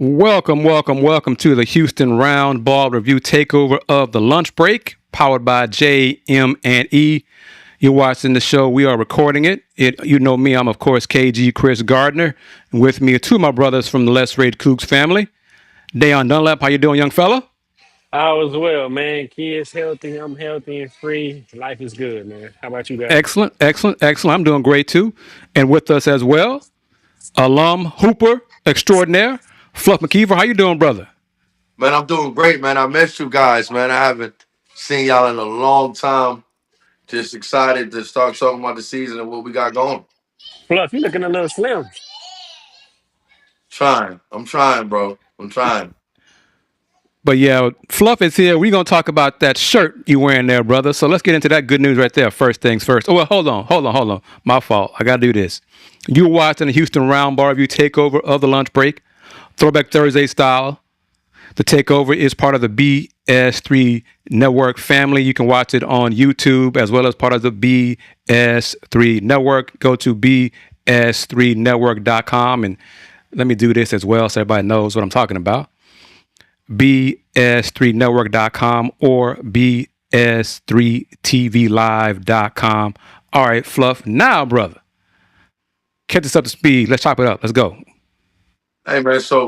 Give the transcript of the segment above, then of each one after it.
Welcome to the Houston Roundball Review Takeover of the Lunch Break, powered by JM&E. You're watching the show. We are recording it. You know me. I'm, of course, KG Kris Gardner. And with me are two of my brothers from the Let's Raid Coogs family. Dayon Dunlap, how you doing, young fella? All is well, man. Kids healthy. I'm healthy and free. Life is good, man. How about you guys? Excellent. I'm doing great, too. And with us as well, alum hooper extraordinaire, Fluff McKiver. How you doing, brother? Man, I'm doing great, man. I missed you guys, man. I haven't seen y'all in a long time. Just excited to start talking about the season and what we got going. Fluff, you looking a little slim. Trying. I'm trying, bro. I'm trying. But yeah, Fluff is here. We're going to talk about that shirt you wearing there, brother. So let's get into that good news right there. First things first. Oh, well, hold on. My fault. I got to do this. You were watching the Houston Roundball Review Takeover of the Lunch Break, Throwback Thursday style. The Takeover is part of the BS3 Network family. You can watch it on YouTube as well as part of the BS3 Network. Go to bs3network.com and let me do this as well so everybody knows what I'm talking about. bs3network.com or bs3tvlive.com. All right, Fluff. Now, brother, catch us up to speed. Let's chop it up. Let's go. Hey, man. So,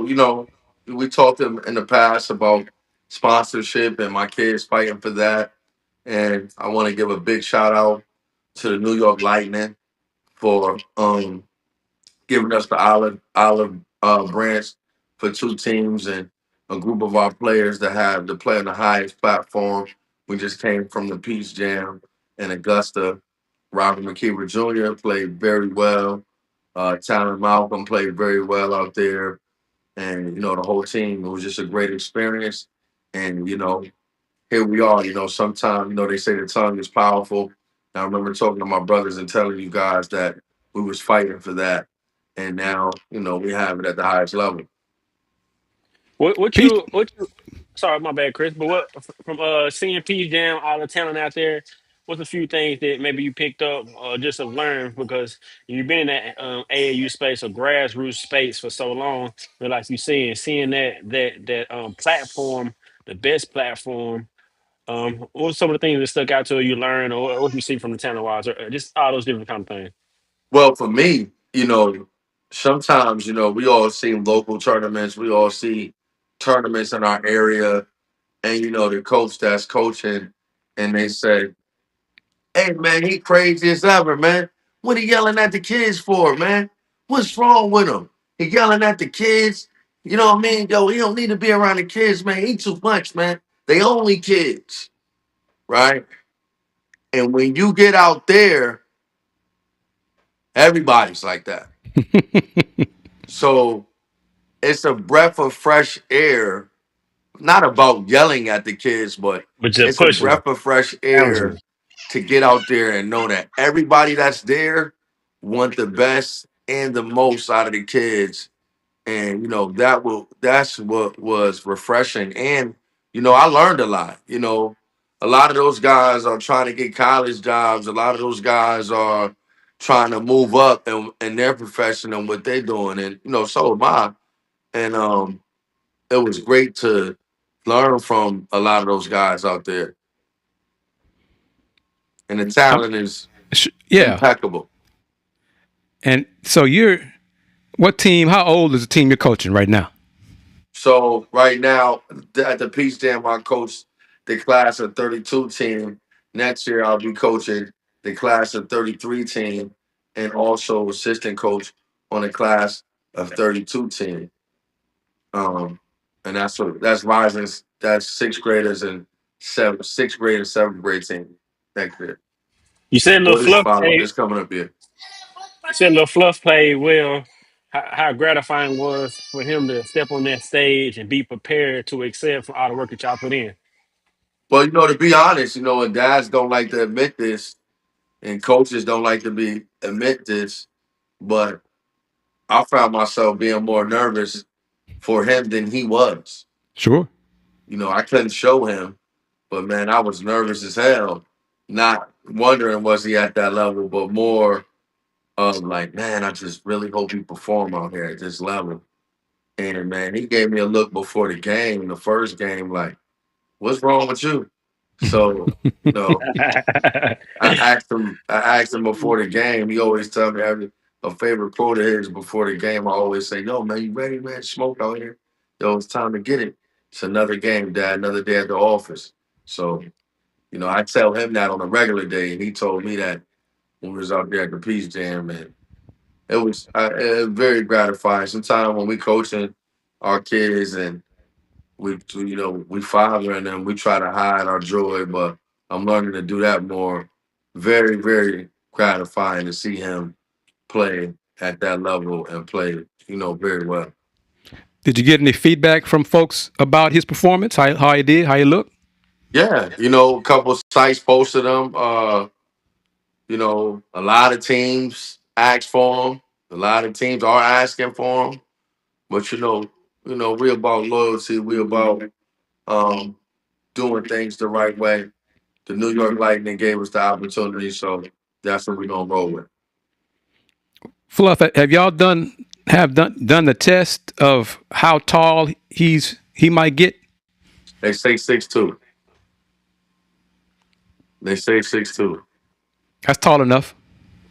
we talked in the past about sponsorship and my kids fighting for that. And I want to give a big shout out to the New York Lightning for giving us the olive branch for two teams and a group of our players that have to play on the highest platform. We just came from the Peach Jam in Augusta. Robert McKiver Jr. played very well. Talon Malcolm played very well out there. And, the whole team, it was just a great experience. And, here we are. Sometimes, they say the tongue is powerful. And I remember talking to my brothers and telling you guys that we was fighting for that. And now, we have it at the highest level. What Peach. you what you? Sorry, my bad, Chris. But what from seeing P Jam, all the talent out there? What's a few things that maybe you picked up or just have learned because you've been in that AAU space or grassroots space for so long? But like you said, seeing that platform, the best platform. What were some of the things that stuck out to you, learned, or what you see from the talent wise, or just all those different kind of things? Well, for me, sometimes, we all see local tournaments. We all see tournaments in our area. And, the coach that's coaching, and they say, hey, man, he crazy as ever, man. What he yelling at the kids for, man? What's wrong with him? He yelling at the kids. You know what I mean? Yo, he don't need to be around the kids, man. He too much, man. They only kids, right? And when you get out there, everybody's like that. So it's a breath of fresh air, not about yelling at the kids, but But just it's a pushing them, breath of fresh challenging air them. to get out there and know that everybody that's there want the best and the most out of the kids. And that's what was refreshing. And I learned a lot. A lot of those guys are trying to get college jobs. A lot of those guys are trying to move up in their profession and what they're doing. And so am I. And it was great to learn from a lot of those guys out there. And the talent is Yeah. impeccable. And so what team, how old is the team you're coaching right now? So right now at the Peach Jam, I coach the class of 32 team. Next year I'll be coaching the class of 33 team and also assistant coach on the class of 32 team. Um, and that's rising. That's sixth grade and seventh grade team next year. You said little Well, this fluff follow played. this coming up here. You said little fluff played well. How gratifying was for him to step on that stage and be prepared to excel from all the work that y'all put in. Well, to be honest, and dads don't like to admit this, and coaches don't like to admit this, but I found myself being more nervous for him than he was. Sure. I couldn't show him, but man, I was nervous as hell. Not wondering was he at that level, but more of like, man, I just really hope he perform out here at this level. And man, he gave me a look before the game, the first game, like, what's wrong with you? So, you know, I asked him before the game. He always tell me every a favorite quote of his before the game. I always say, "Yo, man, you ready, man? Smoke out here. Yo, it's time to get it. It's another game, Dad. Another day at the office." So, I tell him that on a regular day, and he told me that when we was out there at the Peace Jam, and it was very gratifying. Sometimes when we coaching our kids and we fathering them, we try to hide our joy, but I'm learning to do that more. Very, very gratifying to see him play at that level and play, very well. Did you get any feedback from folks about his performance? How he did? How he looked? Yeah, a couple of sites posted him. A lot of teams asked for him. A lot of teams are asking for him. But we about loyalty. We about um, doing things the right way. The New York Lightning gave us the opportunity, so that's what we're gonna roll with. Fluff, have y'all done the test of how tall he might get? They say 6'2". They say 6'2". That's tall enough.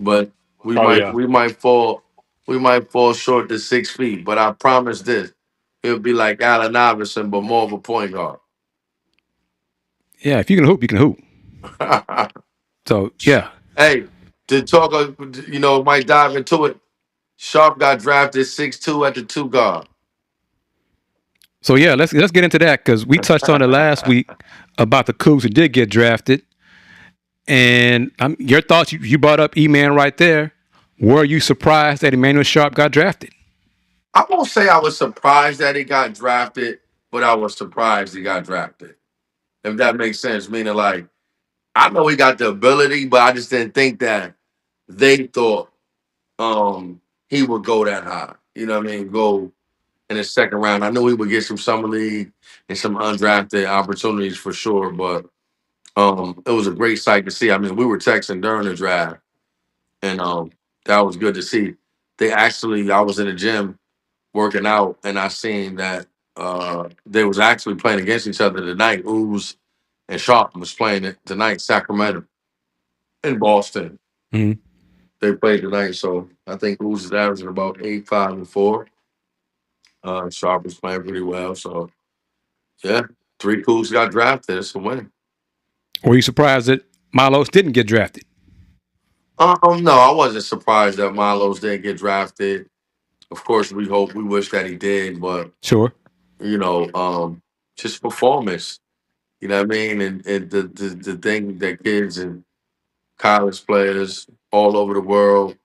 But we Oh might yeah. we might fall we might fall short to 6 feet. But I promise this, he'll be like Allen Iverson, but more of a point guard. Yeah, if you can hoop, you can hoop. So yeah. Hey, to talk, might dive into it. Sharp got drafted 6'2" at the two guard. So yeah, let's get into that because we touched on it last week about the Coogs who did get drafted, and your thoughts. You brought up E-Man right there. Were you surprised that Emanuel Sharp got drafted? I won't say I was surprised that he got drafted, but I was surprised he got drafted. If that makes sense, meaning like I know he got the ability, but I just didn't think that they thought he would go that high. You know what I mean? Go in the second round. I knew he would get some summer league and some undrafted opportunities for sure, but it was a great sight to see. I mean, we were texting during the draft, and that was good to see. I was in the gym working out, and I seen that they was actually playing against each other tonight. Ooze and Sharp was playing it tonight, Sacramento in Boston. Mm-hmm. They played tonight, so I think Ooze is averaging about 8, 5, and 4. Sharp was playing pretty well, so yeah, 3 Coogs got drafted. It's a win. Were you surprised that Milos didn't get drafted? No, I wasn't surprised that Milos didn't get drafted. Of course, we wish that he did, but Sure. you know, um, just performance. You know what I mean? And the thing that kids and college players all over the world,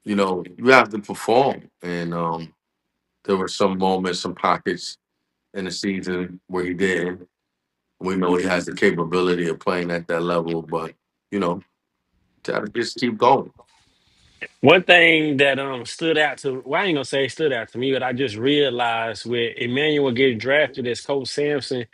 you have to perform. And there were some moments, some pockets in the season where he didn't. We know he has the capability of playing at that level, but you know, gotta just keep going. One thing that stood out to well, I ain't gonna say it stood out to me, but I just realized with Emmanuel getting drafted as Coach Sampson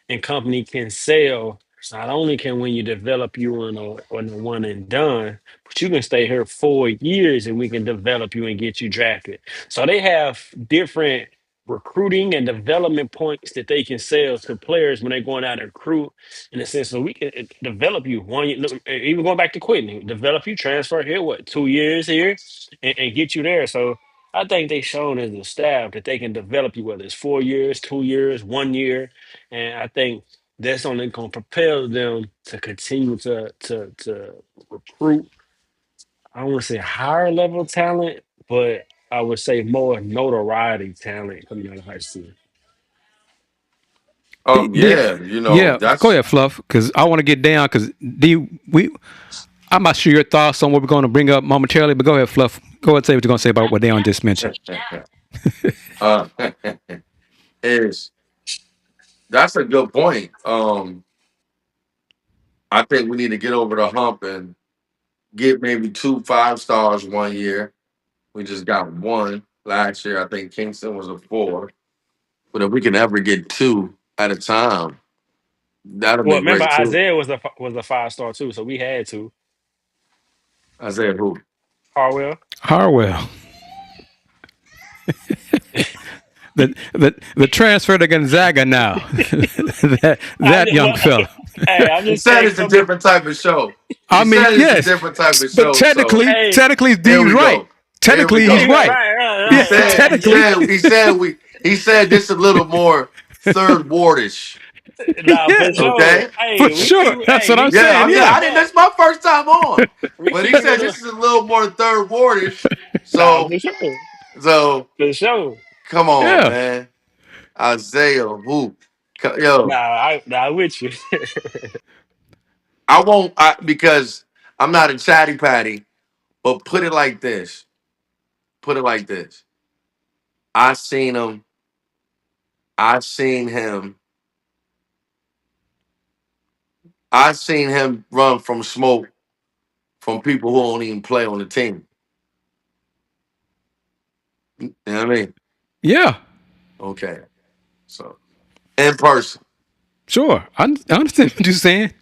and company can sell. Not only can when you develop you on a one and done, but you can stay here 4 years and we can develop you and get you drafted. So they have different recruiting and development points that they can sell to players when they're going out and recruit in a sense. So we can develop you one year, look, even going back to quitting, develop you, transfer here, what, 2 years here and get you there. So I think they've shown as a staff that they can develop you, whether it's 4 years, 2 years, 1 year. And I think that's only going to propel them to continue to recruit. I don't want to say higher level talent, but I would say more notoriety talent coming out of high school. Yeah, Yeah, yeah. Go that's ahead, Fluff, because I want to get down because we. I'm not sure your thoughts on what we're going to bring up momentarily, but go ahead, Fluff. Go ahead and say what you're going to say about what Deon just mentioned. uh, is that's a good point. I think we need to get over the hump and get maybe 2 5 stars one year. We just got one last year. I think Kingston was a 4. But if we can ever get 2 at a time, that'll Well, be remember great too. Isaiah was a 5 star too, so we had to. I said who? Harwell. Harwell. the transfer to Gonzaga now. that young fella. Hey, I'm He just said saying. it's a different type of show. I He mean, said it's a yes, different type of but show. So Hey, technically, here Dean's we right. go. Here we Technically, go. he's right. He Yeah, said technically. he said this a little more third wardish. Nah, for Yeah, sure. Okay. for sure. That's what I'm Yeah, saying. I Yeah, didn't. That's my first time on. We But he keep it said real. this is a little more third wardish. Nah, So for sure. so For sure. come on, yeah. man. Isiah, who? Yo, Nah, with you. I won't because I'm not a chatty patty, but put it like this. Put it like this. I seen him. I seen him. I seen him run from smoke from people who don't even play on the team. You know what I mean? Yeah, Okay. So in person. sure. I understand what you're saying.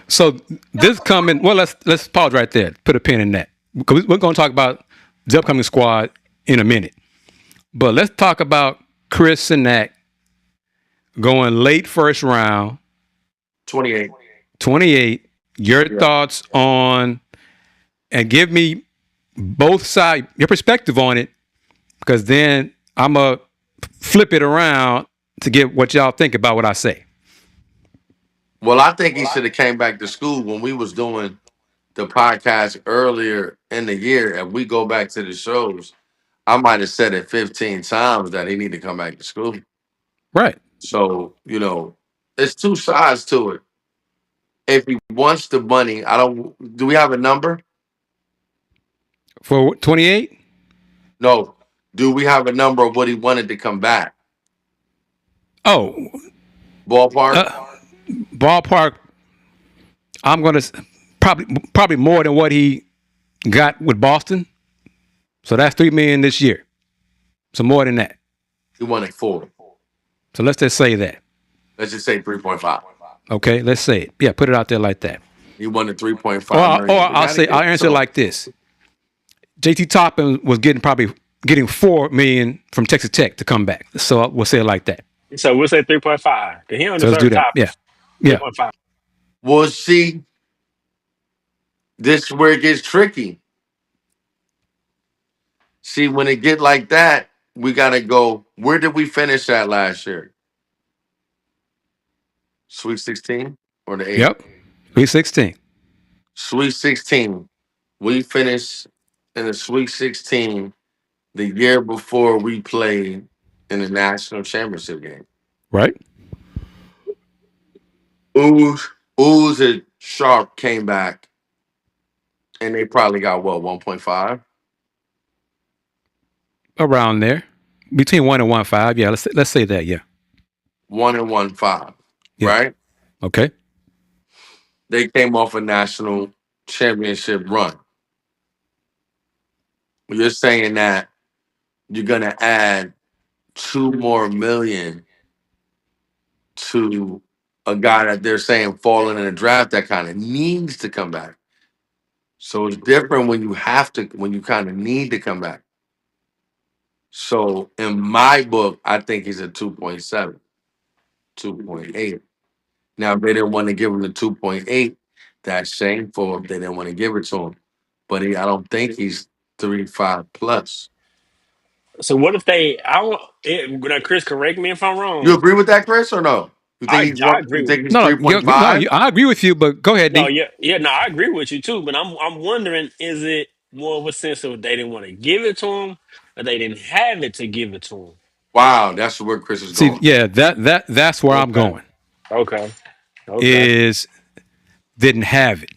So this coming. Well, let's pause right there. Put a pin in that because we're going to talk about the upcoming squad in a minute. But let's talk about Chris Cenac going late first round, 28. 28. Your Yeah. thoughts on, and give me both sides, your perspective on it, because then I'm going to flip it around to get what y'all think about what I say. Well, I think he should have came back to school when we was doing the podcast earlier in the year. And we go back to the shows. I might have said it 15 times that he need to come back to school. Right. So, it's two sides to it. If he wants the money, do we have a number? For 28? No. Do we have a number of what he wanted to come back? Oh, Ballpark? ballpark, I'm going to probably more than what he got with Boston. So that's $3 million this year. So more than that. He wanted 4. So let's just say that. Let's just say 3.5. Okay, let's say it. Yeah, put it out there like that. He wanted 3.5 Or million. I'll answer it like this. JT Toppin was getting $4 million from Texas Tech to come back. So we'll say it like that. So we'll say 3.5. He on the So let's do third that. top. Yeah. 3.5. Well, see, this is where it gets tricky. See, when it get like that, we got to go, where did we finish at last year? Sweet 16 or the 8? Yep. Week 16. Sweet 16. We finished in the Sweet 16 the year before we played in the national championship game. Right. Ooze and Sharp came back, and they probably got, 1.5? Around there. Between 1 and 1.5. Yeah, let's say that. Yeah. 1 and 1.5, Yeah. right? Okay. They came off a national championship run. You're saying that you're going to add $2 more million to a guy that they're saying falling in a draft that kind of needs to come back. So it's different when you kind of need to come back. So in my book, I think he's a 2.7, 2.8. Now, if they didn't want to give him the 2.8, that's shameful if they didn't want to give it to him. But I don't think he's 3.5 plus. So what if now Chris, correct me if I'm wrong. You agree with that, Chris, or no? You think I agree with he's No, 3.5? I agree with you, but go ahead, No, D. no, I agree with you too. But I'm wondering, is it more of a sense of they didn't want to give it to him, or they didn't have it to give it to him? Wow, that's where Chris is See, going. yeah, that's where I'm going. Okay. Is didn't have it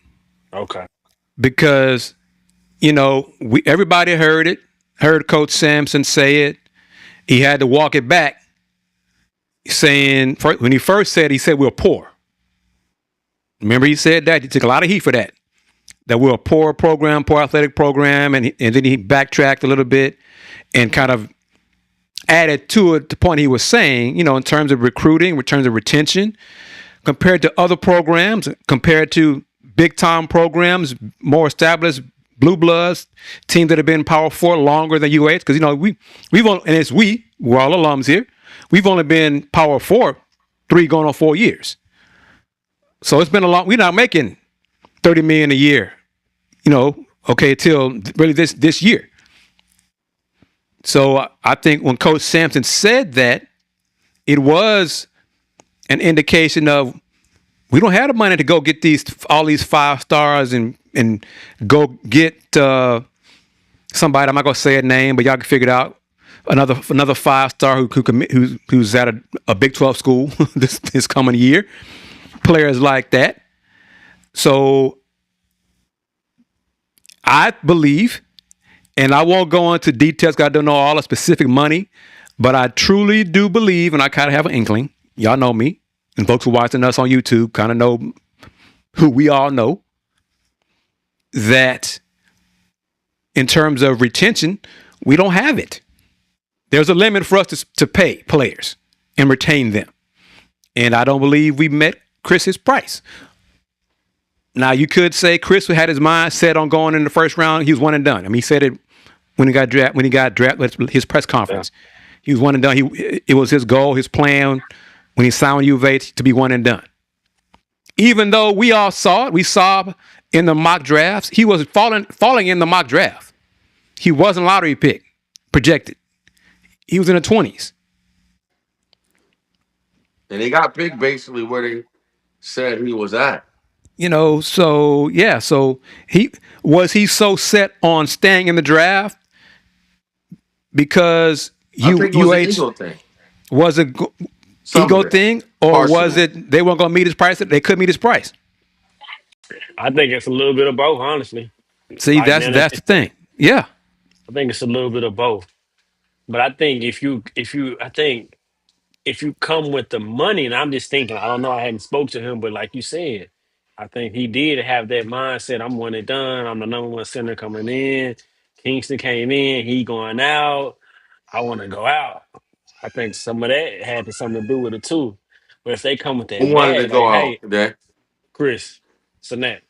Okay. because everybody heard Coach Sampson say it. He had to walk it back, saying when he first said, he said we're poor. Remember, he said that. He took a lot of heat for that we're a poor program, poor athletic program, and then he backtracked a little bit and kind of added to it the point he was saying, in terms of recruiting, in terms of retention, compared to other programs, compared to big-time programs, more established blue bloods, teams that have been Power 4 longer than UH, because, we're all alums here. we've only been Power 4 3 going on 4 years. So it's been a long. We're not making $30 million a year, okay, till really this year. So I think when Coach Sampson said that, it was an indication of we don't have the money to go get all these 5 stars and go get somebody. I'm not gonna say a name, but y'all can figure it out. Another 5-star who's at a Big 12 school this coming year. Players like that. So I believe, and I won't go into details because I don't know all the specific money, but I truly do believe, and I kind of have an inkling. Y'all know me, and folks who are watching us on YouTube kind of know who we all know, that in terms of retention, we don't have it. There's a limit for us to pay players and retain them. And I don't believe we met Chris's price. Now, you could say Chris had his mind set on going in the first round. He was one and done. I mean, he said it when he got drafted, his press conference. Yeah. He was one and done. It was his goal, his plan when he signed with U of A to be one and done. Even though we all saw it, we saw in the mock drafts, he was falling in the mock draft. He wasn't lottery pick, projected. He was in the 20s. And he got picked basically where they said he was at. So yeah, so he so set on staying in the draft because I think it was an ego thing. Was it ego thing, or partially. Was it they weren't going to meet his price? They couldn't meet his price. I think it's a little bit of both, honestly. See, that's the thing. Yeah, I think it's a little bit of both. But I think if you come with the money, and I'm just thinking, I don't know, I hadn't spoke to him, but like you said, I think he did have that mindset. I'm one and done. I'm the number one center coming in. Kingston came in. He going out. I want to go out. I think some of that had something to do with it too. But if they come with Who that wanted to bag, like, go out hey, today? Chris Cenac,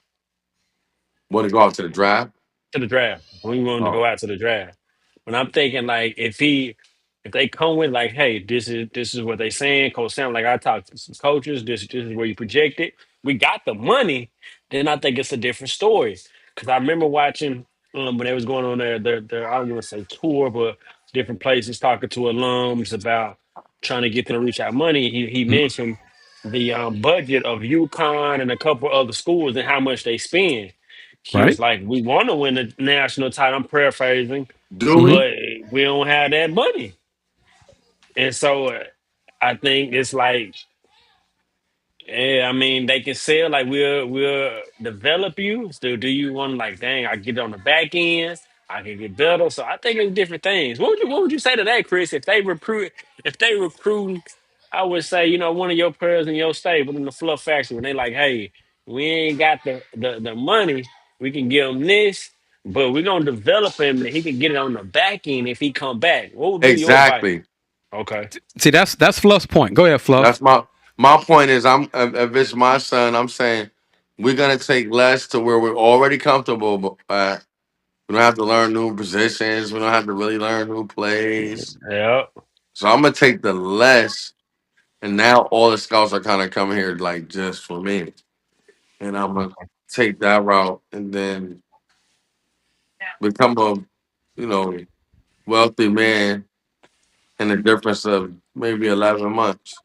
Want to go out to the draft? to the draft. We wanted to go Oh, out to the draft. But I'm thinking like if they come with like, hey, this is what they saying, Coach Sam, like I talked to some coaches, this is where you project it. We got the money, then I think it's a different story. Cause I remember watching when they was going on their I don't want to say tour, but different places talking to alums about trying to get them to reach out money. He mentioned the budget of UConn and a couple other schools and how much they spend. He was right. like, we want to win the national title. I'm paraphrasing, do we? but we don't have that money. And so I think it's like, yeah, I mean, they can sell like we'll develop you. So do you want like, dang, I get on the back end, I can get better. So I think it's different things. What would you say to that, Chris? If they recruit, I would say, one of your players in your state within the Fluff factory, when they like, hey, we ain't got the money, we can give him this, but we're gonna develop him and he can get it on the back end if he come back. What would be your advice? Exactly. Okay. See, that's Fluff's point. Go ahead, Fluff. That's my point is if it's my son, I'm saying we're gonna take less to where we're already comfortable. But we don't have to learn new positions. We don't have to really learn new plays. Yeah. So I'm gonna take the less, and now all the scouts are kind of coming here like just for me, and I'm gonna take that route and then become a wealthy man in the difference of maybe 11 months.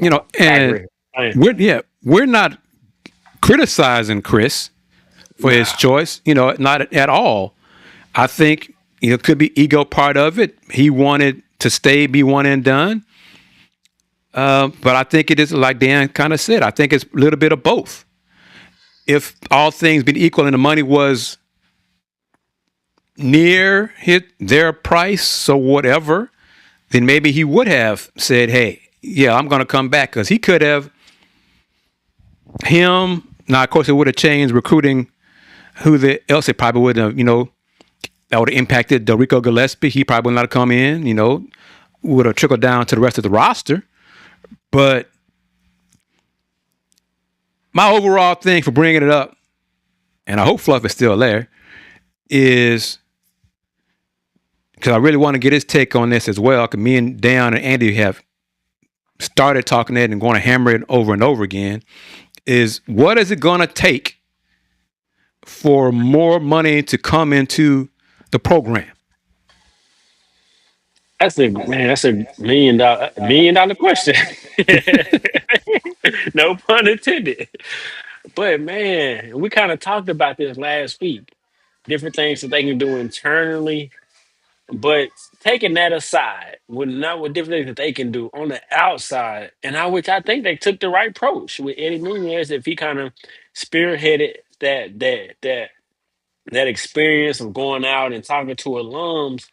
I And agree. I, we're not criticizing Chris for his Nah. choice, not at all. I think it could be ego part of it. He wanted to stay, be one and done. But I think it is like Dan kind of said. I think it's a little bit of both. If all things been equal and the money was near their price or whatever, then maybe he would have said, "Hey, yeah, I'm going to come back," because he could have him. Now, of course, it would have changed recruiting. Else it probably would have, that would have impacted Dorico Gillespie. He probably would not have come in. Would have trickled down to the rest of the roster. But my overall thing for bringing it up, and I hope Fluff is still there, is because I really want to get his take on this as well. Because me and Dan and Andy have started talking it and going to hammer it over and over again. Is what is it going to take for more money to come into the program? That's a $1 million question. No pun intended. But man, we kind of talked about this last week. Different things that they can do internally, but taking that aside, with different things that they can do on the outside, which I think they took the right approach with Eddie Nunez, if he kind of spearheaded that experience of going out and talking to alums,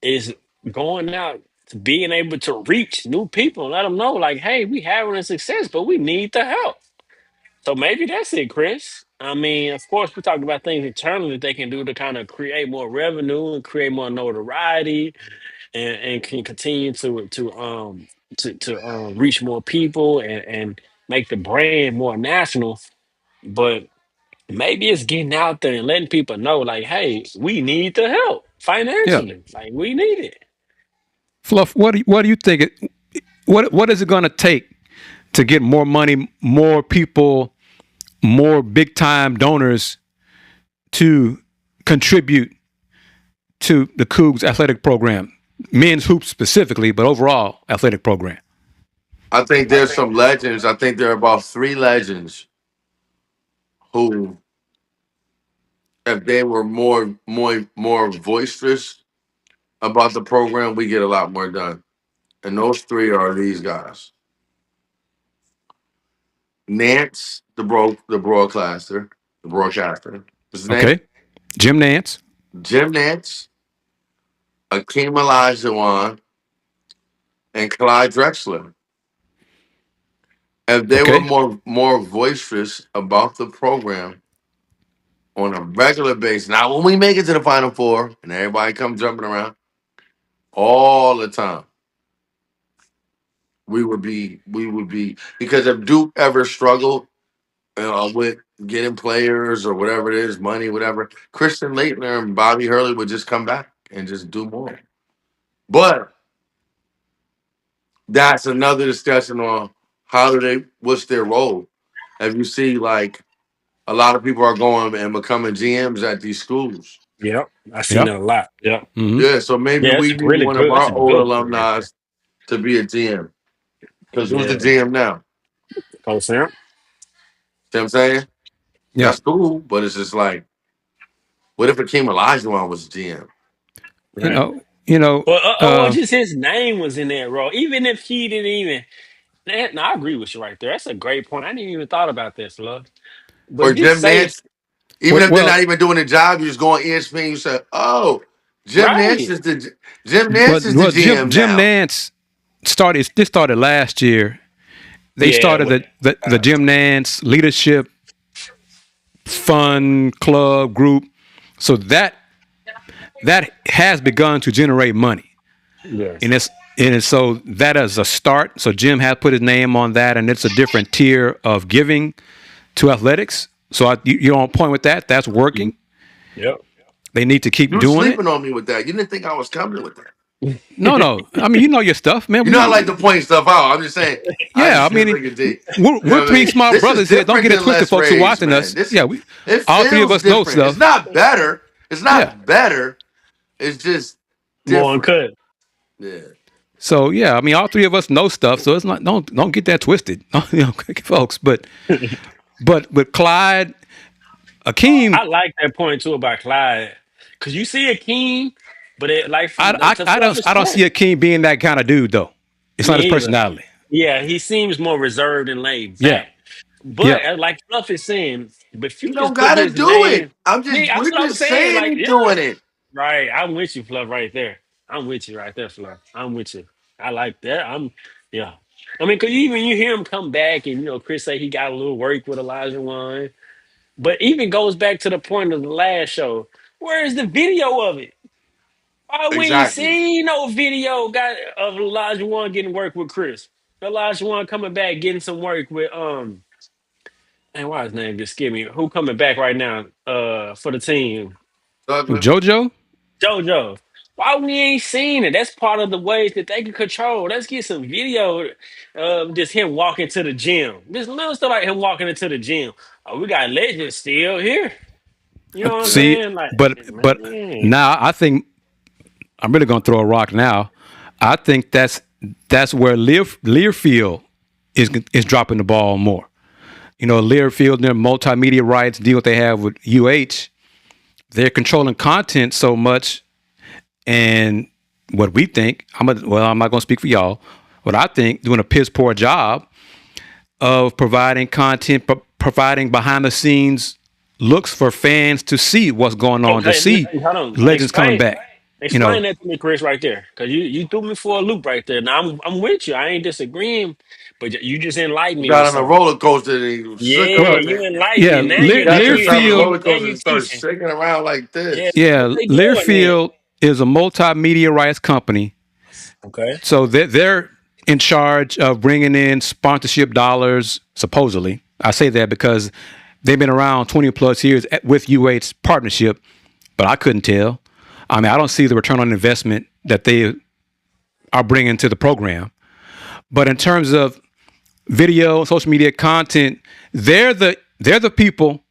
is going out to being able to reach new people and let them know, like, hey, we having a success, but we need the help. So maybe that's it, Chris. I mean, of course, we talked about things internally that they can do to kind of create more revenue and create more notoriety, and can continue to reach more people, and make the brand more national. But maybe it's getting out there and letting people know, like, hey, we need the help Yeah, financially. Like, we need it. Fluff. What do you think? What is it going to take to get more money, more people, more big time donors to contribute to the Cougs athletic program, men's hoops specifically, but overall athletic program? I think there's some legends. I think there are about three legends who, if they were more boisterous about the program, we get a lot more done. And those three are these guys: Nance, the broadcaster. His name Okay, Jim Nance. Jim Nance, Akeem Olajuwon, and Clyde Drexler. If they were Okay, more boisterous about the program on a regular basis, now when we make it to the Final Four and everybody comes jumping around all the time, we would be because if Duke ever struggled with getting players or whatever it is, money, whatever, Christian Laettner and Bobby Hurley would just come back and just do more. But that's another discussion on what's their role. If you see, like, a lot of people are going and becoming GMs at these schools. Yep, I seen yeah, that a lot. Yep. mm-hmm. Yeah, so maybe Yeah, we it's need really one of good. That's our a old good point right alumni there. to be a GM. Because who's the Yeah. GM now? Oh, Sam? See what I'm saying? Yeah, That's cool, but it's just like, what if Akeem Olajuwon was GM? you Right. know, you know, Or just his name was in that role. Even if he didn't even. No, I agree with you right there. That's a great point. I didn't even thought about this, love. Or But just Jim say if. Nance, even well, if they're well, not even doing the job, you just go on ESPN, you say, oh, Jim Nance Right. is the Jim Nance is the Jim GM Jim now. Nance started. This started last year. They Yeah. started the Jim Nance Leadership Fund Club group, so that has begun to generate money, Yes. and it's so that is a start. So Jim has put his name on that, and it's a different tier of giving to athletics. So you're on point with that. That's working. Yep. They need to keep You doing it. sleeping on me with that. You didn't think I was coming with that. No, no. I mean, you know your stuff, man. You know I like to point stuff out. I'm just saying, I Yeah. I just feel mean, like a D. You we're know what I three mean? smart This is brothers here. Don't different get it than twisted, Les folks who Rays, watching man. us. Yeah, It all three of feels us know different. It's stuff. not better. It's Yeah. not better. It's just More different. uncut. Yeah. So yeah, I mean, all three of us know stuff. So it's not don't get that twisted, folks. But with Clyde, Akeem, I like that point too about Clyde. Cause you see Akeem, but it like to Fluffy's I don't point. see Akeem being that kind of dude though. It's not his Me either. personality. Yeah, he seems more reserved and laid Yeah. back. Yeah. But like Fluff is saying, if You you don't just put gotta his do it. name, We're that's what I'm just saying. saying Like, he's yeah, doing it. right. I'm with you, Fluff, right there. I'm with you right there, Fluff. I'm with you. I like that. Yeah. I mean, cause even you hear him come back, and Chris say he got a little work with Elijah Wan. But even goes back to the point of the last show. Where is the video of it? Why we ain't Exactly. seen no video got of Elijah Wan getting work with Chris? Elijah Wan coming back getting some work with and why his name just skip me? Who coming back right now? For the team, Douglas. JoJo. JoJo. Why we ain't seen it? That's part of the ways that they can control. Let's get some video of just him walking to the gym. Just little stuff like him walking into the gym. Oh, we got legends still here. You know what I'm See, saying? Like, but man. now I think I'm really going to throw a rock now. I think that's where Learfield is dropping the ball more. You know, Learfield, their multimedia rights deal what they have with UH. They're controlling content so much, and what we think, I'm not going to speak for y'all. What I think, doing a piss poor job of providing content, providing behind the scenes looks for fans to see what's going on, to Okay, see hold on. legends coming back. You know, Explain that to me, Chris, right there, because you threw me for a loop right there. Now I'm with you. I ain't disagreeing, but you just enlightened You me with got on a something. roller coaster and you shook Yeah, him well, and you enlightened yeah, me. Now got this on the Learfield, roller now coaster you and started teaching. shaking around like Yeah, this. what yeah, they doing then? Learfield is a multimedia rights company. Okay. So they're in charge of bringing in sponsorship dollars, supposedly. I say that because they've been around 20 plus years with UH's partnership, but I couldn't tell. I mean, I don't see the return on investment that they are bringing to the program. But in terms of video, social media content, they're the people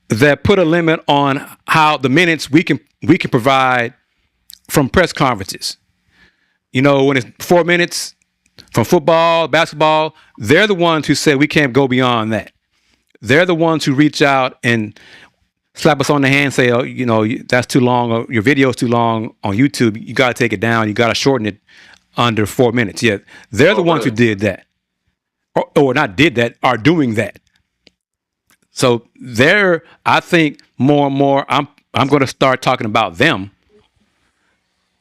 that put a limit on how the minutes we can provide from press conferences. You know, when it's 4 minutes from football, basketball, they're the ones who say we can't go beyond that. They're the ones who reach out and slap us on the hand, say, oh, you know, that's too long, or your video's too long on YouTube. You got to take it down. You got to shorten it under 4 minutes. Yeah, they're the Oh, ones who really? did that, or not did that, are doing that. So they're, I think, more and more, I'm going to start talking about them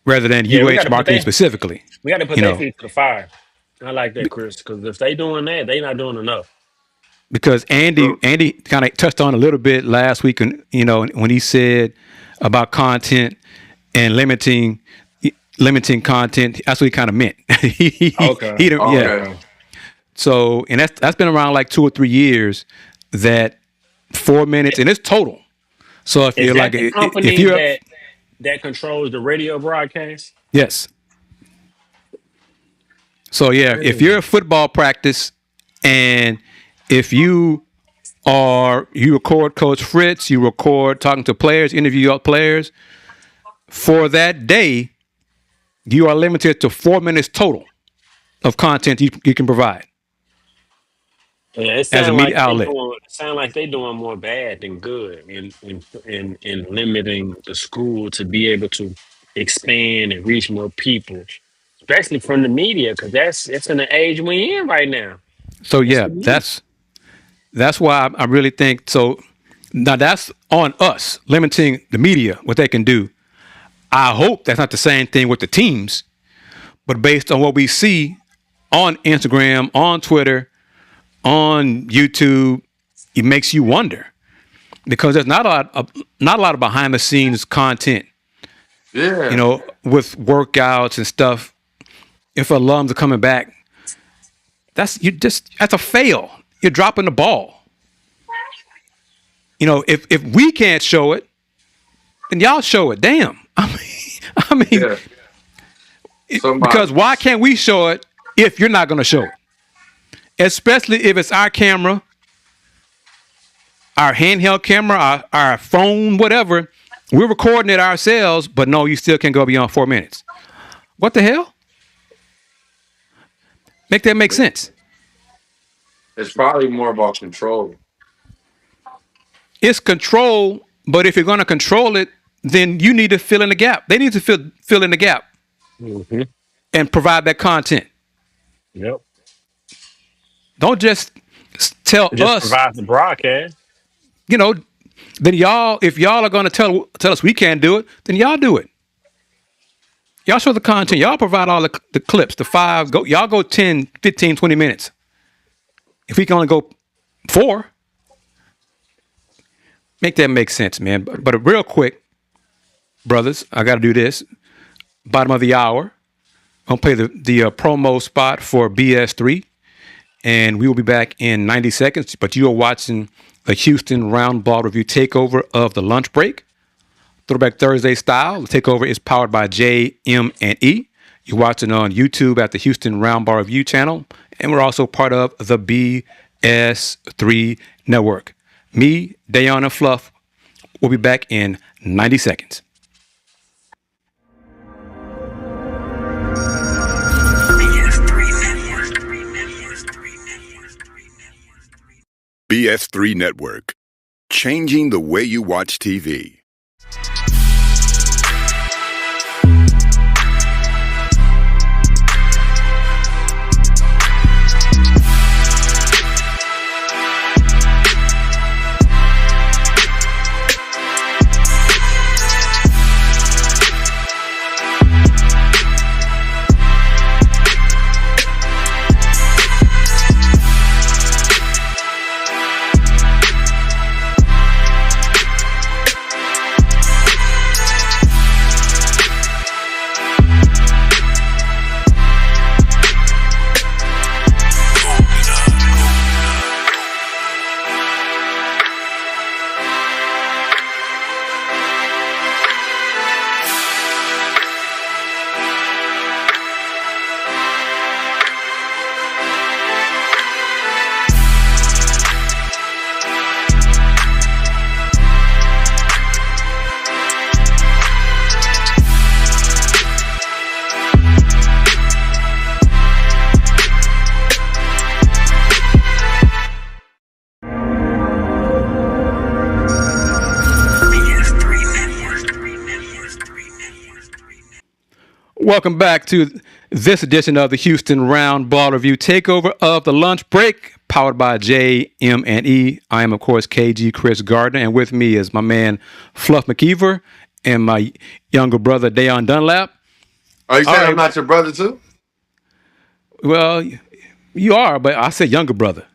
rather than Yeah, UH marketing specifically. we got to put You their know, feet to the fire. I like that, Chris, because if they doing that, they not doing enough. because True. Andy kind of touched on a little bit last week, and you know, when he said about content and limiting content, that's what he kind of meant. Okay. He didn't, yeah. Okay. Okay. So, and that's been around like 2 or 3 years. That 4 minutes, and it's total. So if Is you're like, that the if company you're that controls the radio broadcast? yes, so yeah, if you're a Mm. football practice, and if you record Coach Fritz, you record talking to players, interview players for that day, you are limited to 4 minutes total of content you can provide Yeah, it as a sounds media like outlet. they doing more bad than good in limiting the school to be able to expand and reach more people, especially from the media, because it's in the age we in right now. So It's yeah, the media. that's why I really think so. Now that's on us limiting the media what they can do. I hope that's not the same thing with the teams, but based on what we see on Instagram, on Twitter, on YouTube, it makes you wonder because there's not a lot of behind the scenes content, you Yeah. know, with workouts and stuff. If alums are coming back, that's a fail. You're dropping the ball. You know, if we can't show it, then y'all show it. Damn. I mean, Yeah. because Somebody. why can't we show it if you're not going to show it? Especially if it's our camera, our handheld camera, our phone, whatever. We're recording it ourselves, but no, you still can't go beyond 4 minutes. What the hell? Make that make sense. It's probably more about control. It's control, but if you're going to control it, then you need to fill in the gap. They need to fill in the gap Hmm. and provide that content. Yep. Don't just tell It just us, provides the broadcast. you know, then y'all, if y'all are going to tell us we can't do it, then y'all do it. Y'all show the content. Y'all provide all the clips, the five. Y'all go 10, 15, 20 minutes. If we can only go 4, make that make sense, man. But real quick, brothers, I got to do this. Bottom of the hour. I'm going to play the promo spot for BS3, and we will be back in 90 seconds. But you are watching the Houston Roundball Review takeover of the lunch break Throwback Thursday style. The Takeover is powered by JM&E. You're watching on YouTube at the Houston Roundball Review channel, and we're also part of the BS3 Network. Me, Dayon, and Fluff will be back in 90 seconds. BS3 Network, changing the way you watch TV. Welcome back to this edition of the Houston Roundball Review Takeover of the Lunch Break, powered by JM&E. I am, of course, KG Kris Gardner, and with me is my man Fluff McKiver and my younger brother Dayon Dunlap. Are you saying I'm not your brother too? Well, you are, but I said younger brother.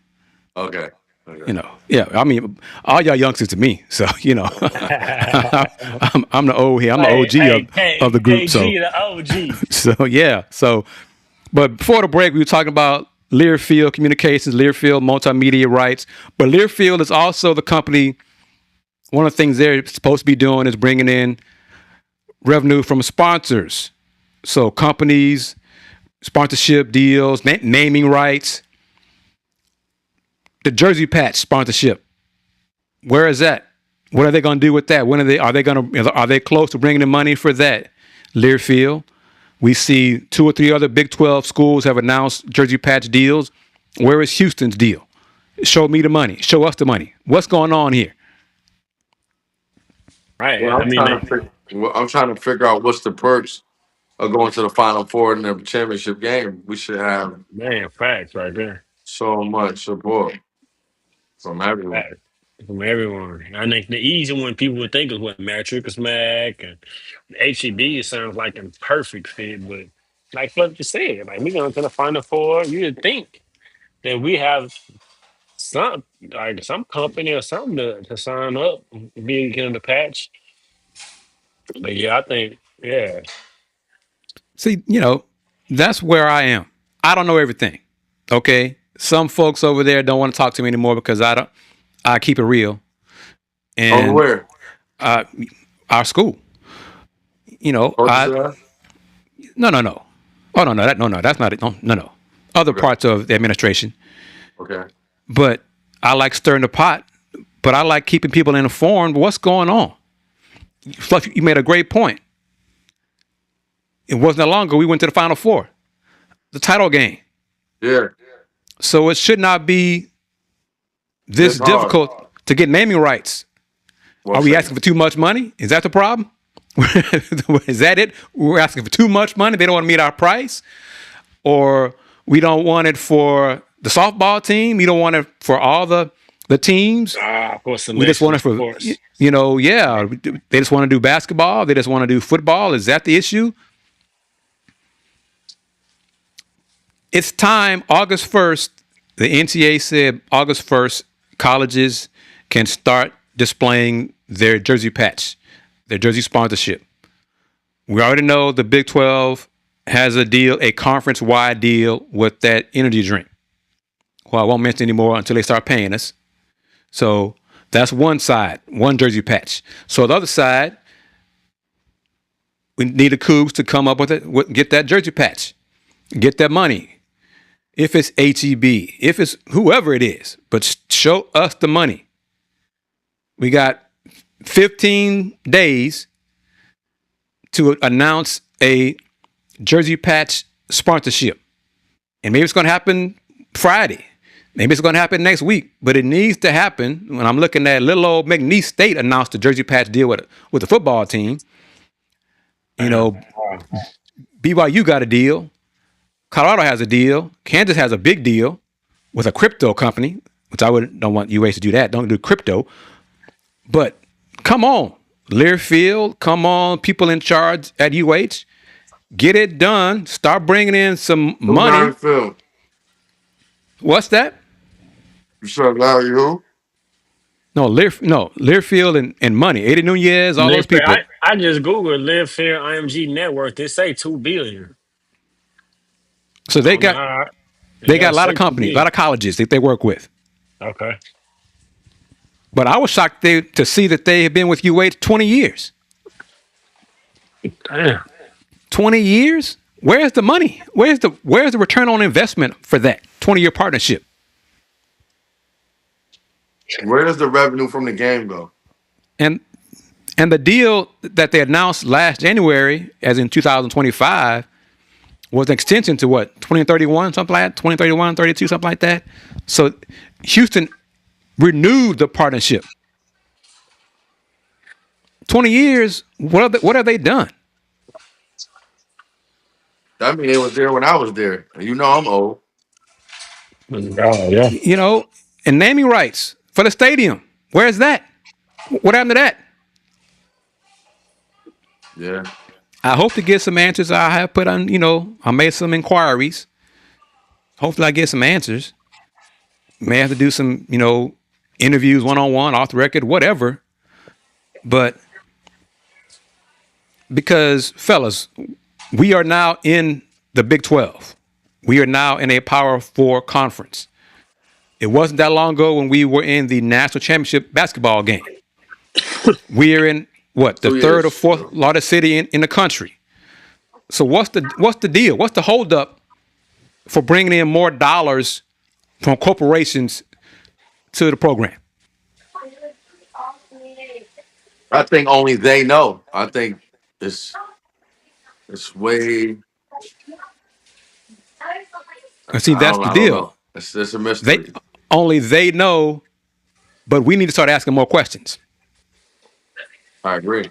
Okay. You know, yeah. I mean, all y'all youngsters to me, so you know, I'm the old here. I'm the OG of the group. KG, So the OG. So yeah. So, but before the break, we were talking about Learfield Communications, Learfield Multimedia Rights. But Learfield is also the company. One of the things they're supposed to be doing is bringing in revenue from sponsors. So companies, sponsorship deals, naming rights. The jersey patch sponsorship. Where is that? What are they going to do with that? When are they close to bringing in money for that? Learfield. We see 2 or 3 other Big 12 schools have announced jersey patch deals. Where is Houston's deal? Show me the money. Show us the money. What's going on here? Right. Well, I'm trying to figure out what's the perks of going to the Final Four in the championship game. We should have facts right there. so much support from everyone. Facts from everyone. I think the easy one people would think is what Matrick Smack and HEB sounds like a perfect fit, but like Fluff just said, like we going to the Final Four, you'd think that we have some company or something to sign up, be getting the patch. But yeah, I think See, you know, that's where I am. I don't know everything. Okay. Some folks over there don't want to talk to me anymore because I keep it real. And where? Our school. You know, no. Oh no, that's not it. No. Other parts of the administration. Okay. But I like stirring the pot, but I like keeping people informed what's going on. Fluff, you made a great point. It wasn't that long ago we went to the Final Four, the title game. Yeah. So it should not be this difficult to get naming rights. Are we asking for too much money? Is that the problem? Is that it? We're asking for too much money. They don't want to meet our price, or we don't want it for the softball team. We don't want it for all the teams. of course, we just want it for They just want to do basketball. They just want to do football. Is that the issue? It's time. August 1st, the NCAA said August 1st, colleges can start displaying their jersey patch, their jersey sponsorship. We already know the Big 12 has a deal, a conference-wide deal with that energy drink. Well, I won't mention anymore until they start paying us. So that's one side, one jersey patch. So the other side, We need the Coogs to come up with it, get that jersey patch, get that money. If it's HEB, if it's whoever it is, but show us the money. We got 15 days to announce a jersey patch sponsorship. And maybe it's going to happen Friday. Maybe it's going to happen next week, but it needs to happen. When I'm looking at little old McNeese State announced a jersey patch deal with the football team. You know, BYU got a deal. Colorado has a deal. Kansas has a big deal with a crypto company, which don't want UH to do that. Don't do crypto. But come on, Learfield, come on, people in charge at UH, get it done. Start bringing in some money. Learfield. What's that? You said Larry who? No, Learfield and money. Eddie Nunez, all those people. I just Googled Learfield IMG Network. They say $2 billion. So they got a lot of companies, a lot of colleges that they work with. Okay. But I was shocked to see that they have been with UH 20 years. Damn. 20 years? Where's the money? Where's the return on investment for that 20-year partnership? Where does the revenue from the game go? And the deal that they announced last January, as in 2025, was an extension to what, 2031, something like that, 2031, 32, something like that. So Houston renewed the partnership. 20 years, what have they done? I mean, it was there when I was there. You know I'm old. Oh, yeah. You know, and naming rights for the stadium. Where's that? What happened to that? Yeah. I hope to get some answers. I have put on, I made some inquiries. Hopefully I get some answers. May have to do some, interviews one-on-one, off the record, whatever. But because, fellas, we are now in the Big 12. We are now in a Power 4 conference. It wasn't that long ago when we were in the national championship basketball game. We are in, the third or fourth largest city in the country. So what's the deal? What's the holdup for bringing in more dollars from corporations to the program? I think only they know. I think it's way. See, that's the deal. It's a mystery. Only they know, but we need to start asking more questions. I agree.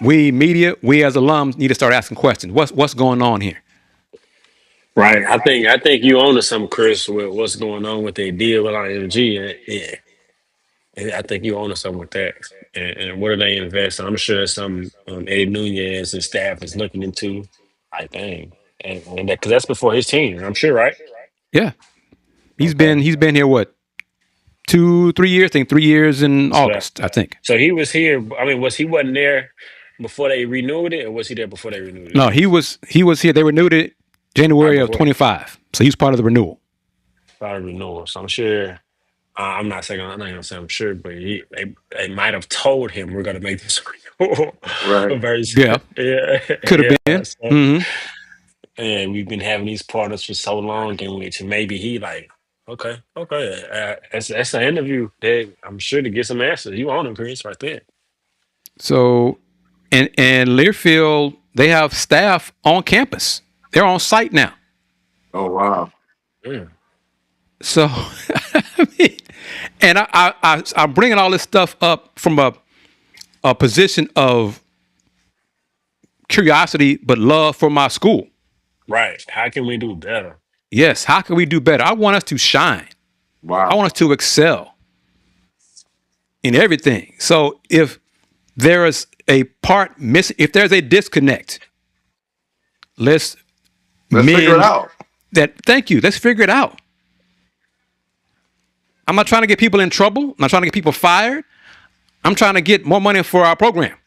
We media, we as alums need to start asking questions. What's going on here? Right. I think you own to something, Chris, with what's going on with their deal with IMG. Yeah. And I think you own to something with that. And what are they investing? I'm sure some Eddie Nunez and staff is looking into. I think, and because that's before his team, I'm sure, right? Yeah, he's been here 2-3 years? I think 3 years in August. I think. So he was here. I mean, wasn't there before they renewed it, or was he there before they renewed it? No, he was here. They renewed it January of 25. So he's part of the renewal. Part of the renewal. So I'm sure. I'm not gonna say I'm sure, but they might have told him we're gonna make this renewal. Right. Yeah. Could have been. So, mm-hmm. And we've been having these partners for so long, and which maybe he like, okay. That's an interview that I'm sure to get some answers. You on him, Chris, right there. So, and Learfield, they have staff on campus. They're on site now. Oh wow. Yeah. So, I mean, and I'm bringing all this stuff up from a position of curiosity, but love for my school. Right. How can we do better? Yes. How can we do better? I want us to shine. Wow. I want us to excel in everything. So if there is a part missing, if there's a disconnect, let's figure it out. Thank you. Let's figure it out. I'm not trying to get people in trouble. I'm not trying to get people fired. I'm trying to get more money for our program.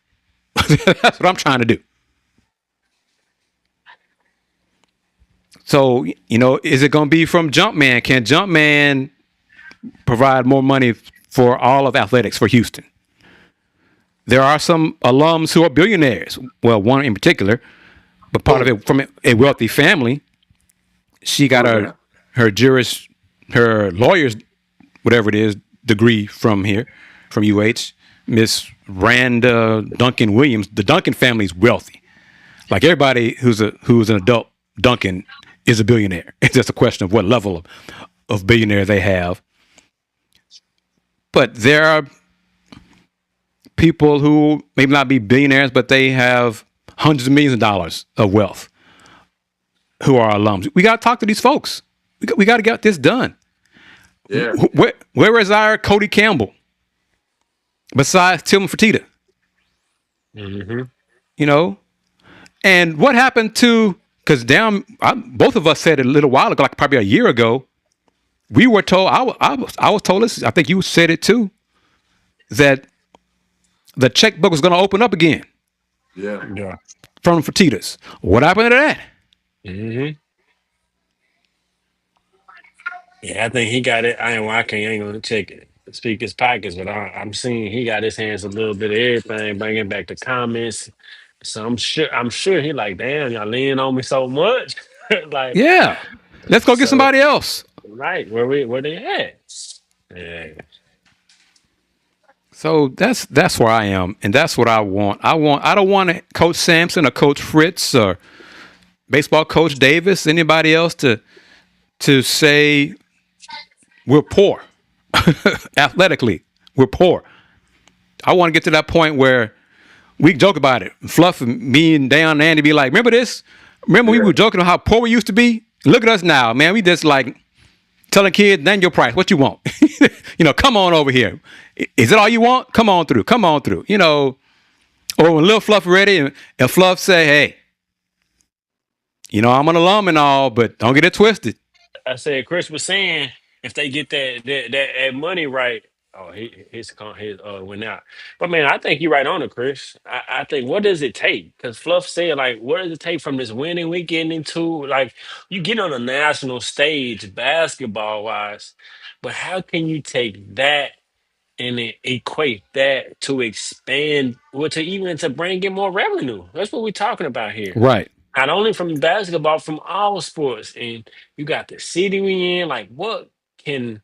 That's what I'm trying to do. So, is it going to be from Jumpman? Can Jumpman provide more money for all of athletics for Houston? there are some alums who are billionaires. Well, one in particular, but part of Who? it from a wealthy family. She got Who is that? her lawyer's whatever it is degree from here, from UH. Miss Randa Duncan Williams. The Duncan family is wealthy. Like everybody who's an adult Duncan is a billionaire. It's just a question of what level of billionaire they have. But there are people who maybe not be billionaires, but they have hundreds of millions of dollars of wealth who are alums. We got to talk to these folks. We got to get this done. Yeah. Where is our Cody Campbell besides Tilman Fertitta? Mm-hmm. You know, and what happened to? Because both of us said it a little while ago, like probably a year ago. We were told. I was told this. I think you said it too. That the checkbook was going to open up again Yeah. Yeah. from Fertitta's. What happened to that? Mm-hmm. Yeah, I think he got it. I ain't gonna check it, speak his pockets, but I'm seeing he got his hands a little bit of everything, bringing back the comments. So I'm sure he like, damn, y'all leaning on me so much, like Yeah, let's go get so. somebody else. Right, where they at? Yeah. So that's where I am, and that's what I want. I don't want Coach Sampson or Coach Fritz or baseball coach Davis, anybody else to say we're poor athletically. We're poor. I want to get to that point where we joke about it. Fluff and me and Dan and Andy be like, remember this? Remember we Yeah. were joking about how poor we used to be? Look at us now, man. We just like telling kids, name your price. What you want? Come on over here. Is it all you want? Come on through. Come on through. Or when little Fluff ready and Fluff say, hey, I'm an alum and all, but don't get it twisted. I said Chris was saying if they get that money right, oh his went out. But man, I think you're right on it, Chris. I think what does it take? Because Fluff said like, what does it take from this winning we getting into? Like you get on a national stage basketball wise, but how can you take that and then equate that to expand or to even to bring in more revenue? That's what we're talking about here, Right. not only from basketball, from all sports. And you got the city we in. Like, what can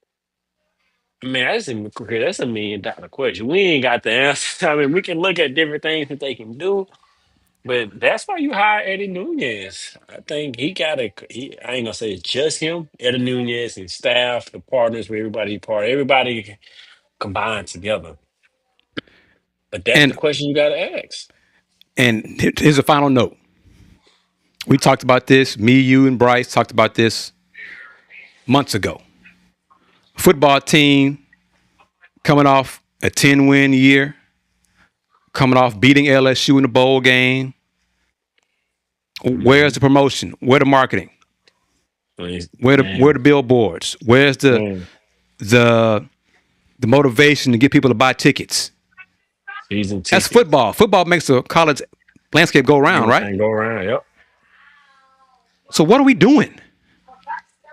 man? That's a $1 million question. We ain't got the answer. I mean, we can look at different things that they can do, but that's why you hire Eddie Nunez. I think he got a. I ain't gonna say it's just him. Eddie Nunez and staff, the partners, with everybody combined together. But that's the And question you got to ask. here's a final note. We talked about this. Me, you, and Bryce talked about this months ago. Football team coming off a 10-win year, coming off beating LSU in the bowl game. Where's Mhm. the promotion? Where the marketing? Where the Man, billboards? Where's man, the the motivation to get people to buy tickets? season That's ticket. football. Football makes the college landscape go around, right? Everything go around. Yep. So what are we doing?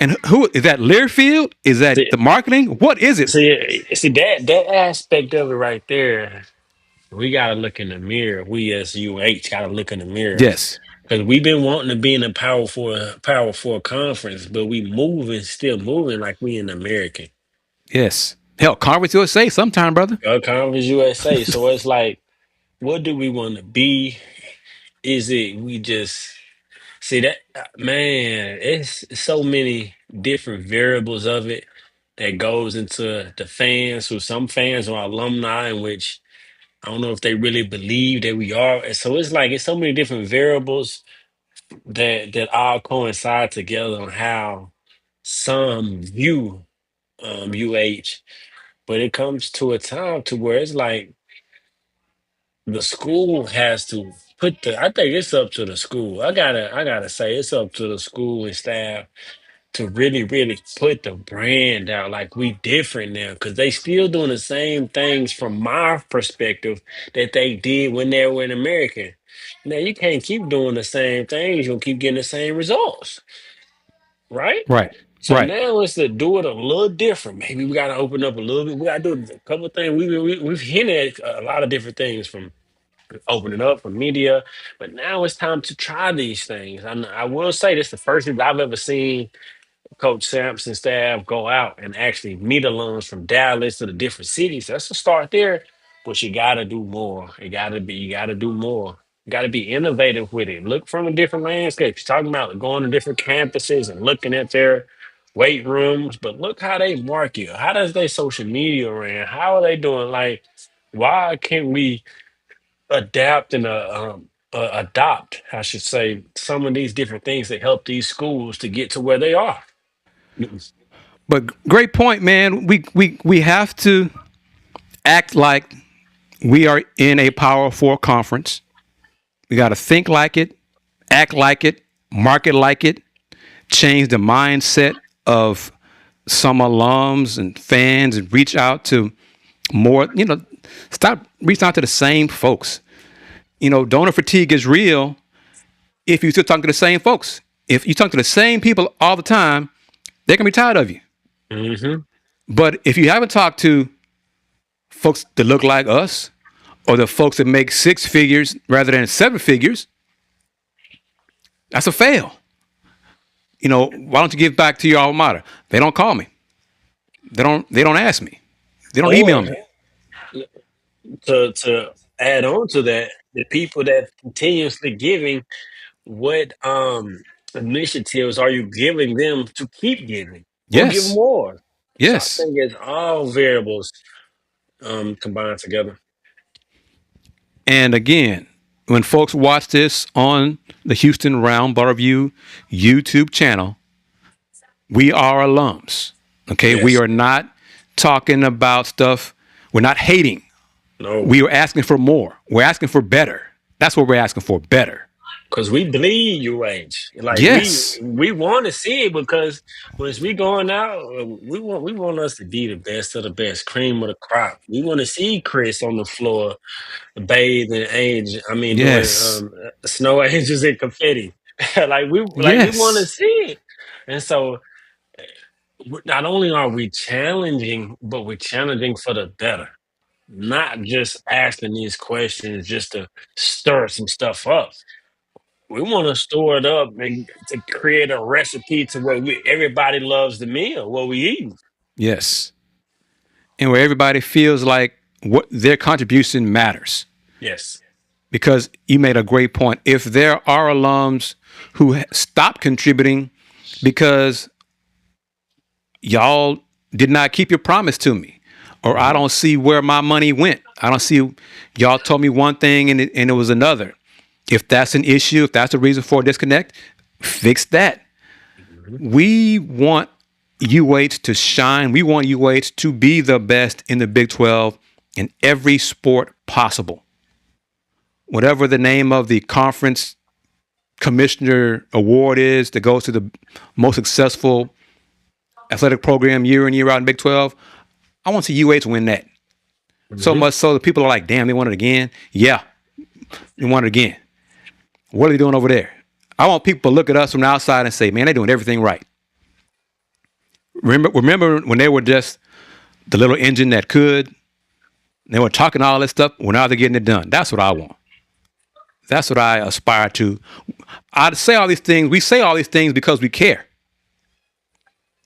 And who is that? Learfield? Is that See, the marketing? What is it? see that aspect of it right there. We gotta look in the mirror. We as UH gotta look in the mirror Yes. because we've been wanting to be in a power four conference, but we moving, still moving like we in American Yes. Hell, Conference USA sometime, brother. conference USA. So it's like, what do we want to be? Is it we just see that man? It's so many different variables of it that goes into the fans. Who some fans are alumni, in which I don't know if they really believe that we are. And so it's like it's so many different variables that all coincide together on how some view UH. But it comes to a time to where it's like the school has to put the. I think it's up to the school. I gotta say it's up to the school and staff to really, really put the brand out like we different now because they still doing the same things from my perspective that they did when they were in American. Now you can't keep doing the same things, you'll keep getting the same results, right? Right. So Right. now it's to do it a little different. Maybe we got to open up a little bit. We got to do a couple of things. We've hinted at a lot of different things from opening up for media, but now it's time to try these things. I will say this: the first thing I've ever seen Coach Sampson staff go out and actually meet alums from Dallas to the different cities. That's a start there, but you got to do more. You got to do more. You got to be innovative with it. Look from a different landscape. You're talking about going to different campuses and looking at their weight rooms, but look how they market. How does their social media ran? How are they doing? Like, why can't we adapt and adopt, I should say, some of these different things that help these schools to get to where they are? But great point, man. We have to act like we are in a Power Four conference. We got to think like it, act like it, market like it, change the mindset of some alums and fans, and reach out to more. Stop reaching out to the same folks. Donor fatigue is real if you still talking to the same folks. If you talk to the same people all the time, they're gonna be tired of you. Hmm. But if you haven't talked to folks that look like us, or the folks that make six figures rather than seven figures, that's a fail. Why don't you give back to your alma mater? They don't call me. They don't ask me. They don't email Or me. to add on to that, the people that continuously giving, what initiatives are you giving them to keep giving or give Yes. more? So I Yes. think it's all variables combined together. And again, when folks watch this on the Houston Roundball Review YouTube channel, we are alums. Okay. We Yes. are not talking about stuff. We're not hating. No. We are asking for more. We're asking for better. That's what we're asking for, better. Because we bleed UH. Like Yes. we want to see it because once we going out, we want us to be the best of the best, cream of the crop. We want to see Chris on the floor bathing angel. I mean, doing Yes. snow angels and confetti. We want to Yes. see it. And so not only are we challenging, but we're challenging for the better. Not just asking these questions just to stir some stuff up. We want to store it up and to create a recipe to where everybody loves the meal, what we eat. Yes. And where everybody feels like what their contribution matters. Yes. Because you made a great point. If there are alums who stop contributing because y'all did not keep your promise to me, or I Hmm. don't see where my money went, I don't see, y'all told me one thing and it was another. If that's an issue, if that's the reason for a disconnect, fix that. Hmm. We want UH to shine. We want UH to be the best in the Big 12 in every sport possible. Whatever the name of the conference commissioner award is that goes to the most successful athletic program year in, year out in Big 12, I want to see UH win that. So Hmm. much so that people are like, damn, they want it again. Yeah, they want it again. What are they doing over there? I want people to look at us from the outside and say, man, they're doing everything right. Remember when they were just the little engine that could? They were talking all this stuff. Well, now they're getting it done. That's what I want. That's what I aspire to. I say all these things. We say all these things because we care.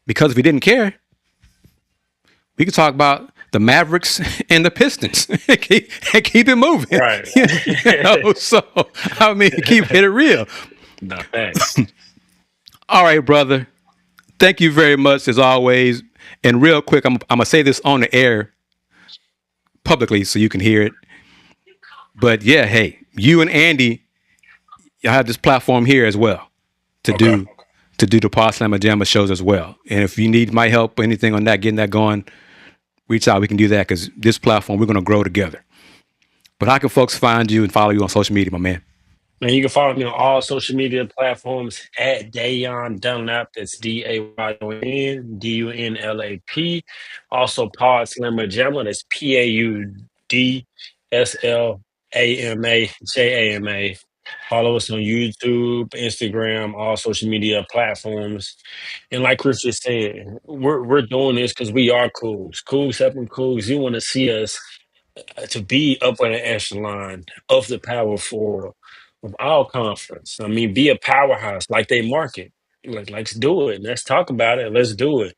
Because if we didn't care, we could talk about the Mavericks and the Pistons and keep it moving. Right. So, I mean, keep it real. Not facts. All right, brother. Thank you very much as always. And real quick, I'm going to say this on the air publicly so you can hear it. But yeah, hey, you and Andy, y'all have this platform here as well to Okay. do the Pod Slamma Jamma shows as well. And if you need my help or anything on that, getting that going, reach out. We can do that because this platform, we're going to grow together. But how can folks find you and follow you on social media, my man? And you can follow me on all social media platforms at Dayon Dunlap. That's DAYON DUNLAP. Also, Pod Slammer Jamma. That's PAUDSLAMAJAMA. Follow us on YouTube, Instagram, all social media platforms. And like Chris just said, we're doing this because we are Coogs. Coogs helping Coogs. You want to see us to be up in the echelon of the Power Four of our conference. I mean, be a powerhouse like they market. Let's do it. Let's talk about it. Let's do it.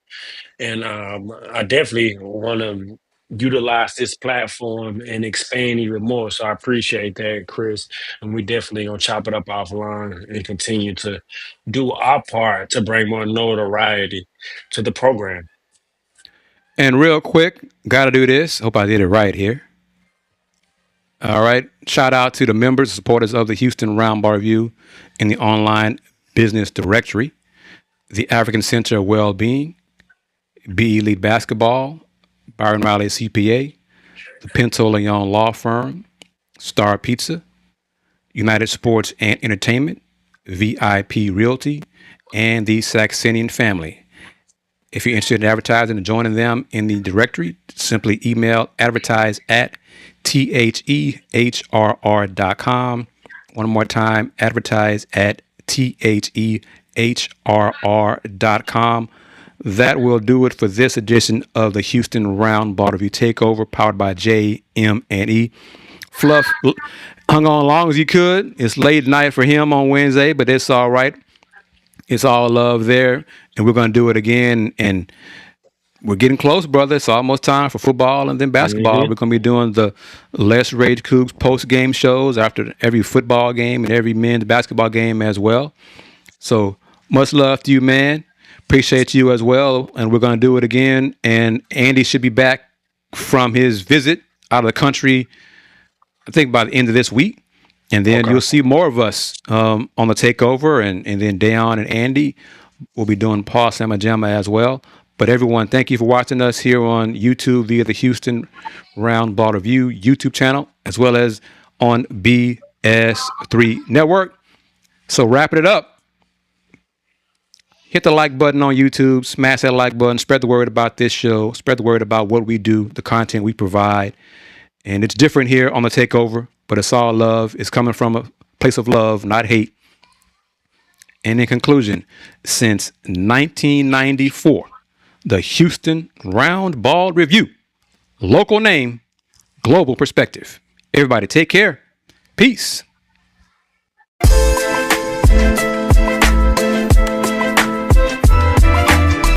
And I definitely want to utilize this platform and expand even more. So I appreciate that, Chris. And we definitely gonna chop it up offline and continue to do our part to bring more notoriety to the program. And real quick, got to do this. Hope I did it right here. All right. Shout out to the members, supporters of the Houston Roundball Review in the online business directory, the African Center of Wellbeing, BE League Basketball, Byron Riley CPA, the Pinto Leon Law Firm, Star Pizza, United Sports and Entertainment, VIP Realty, and the Saxenian family. If you're interested in advertising and joining them in the directory, simply email advertise@thehrr.com. One more time, advertise@thehrr.com. That will do it for this edition of the Houston Roundball Review Takeover, powered by JM&E. Fluff hung on as long as he could. It's late night for him on Wednesday, but it's all right. It's all love there, and we're going to do it again. And we're getting close, brother. It's almost time for football and then basketball. Hmm. We're going to be doing the Let's Rage Coogs post-game shows after every football game and every men's basketball game as well. So much love to you, man. Appreciate you as well. And we're going to do it again. And Andy should be back from his visit out of the country, I think, by the end of this week. And then Okay. you'll see more of us on the takeover. And then Dayon and Andy will be doing Paul Samajama as well. But everyone, thank you for watching us here on YouTube via the Houston Roundball Review YouTube channel, as well as on BS3 Network. So wrapping it up, hit the like button on YouTube, smash that like button, spread the word about this show, spread the word about what we do, the content we provide. And it's different here on the takeover, but it's all love. It's coming from a place of love, not hate. And in conclusion, since 1994, the Houston Roundball Review, local name, global perspective. Everybody take care. Peace.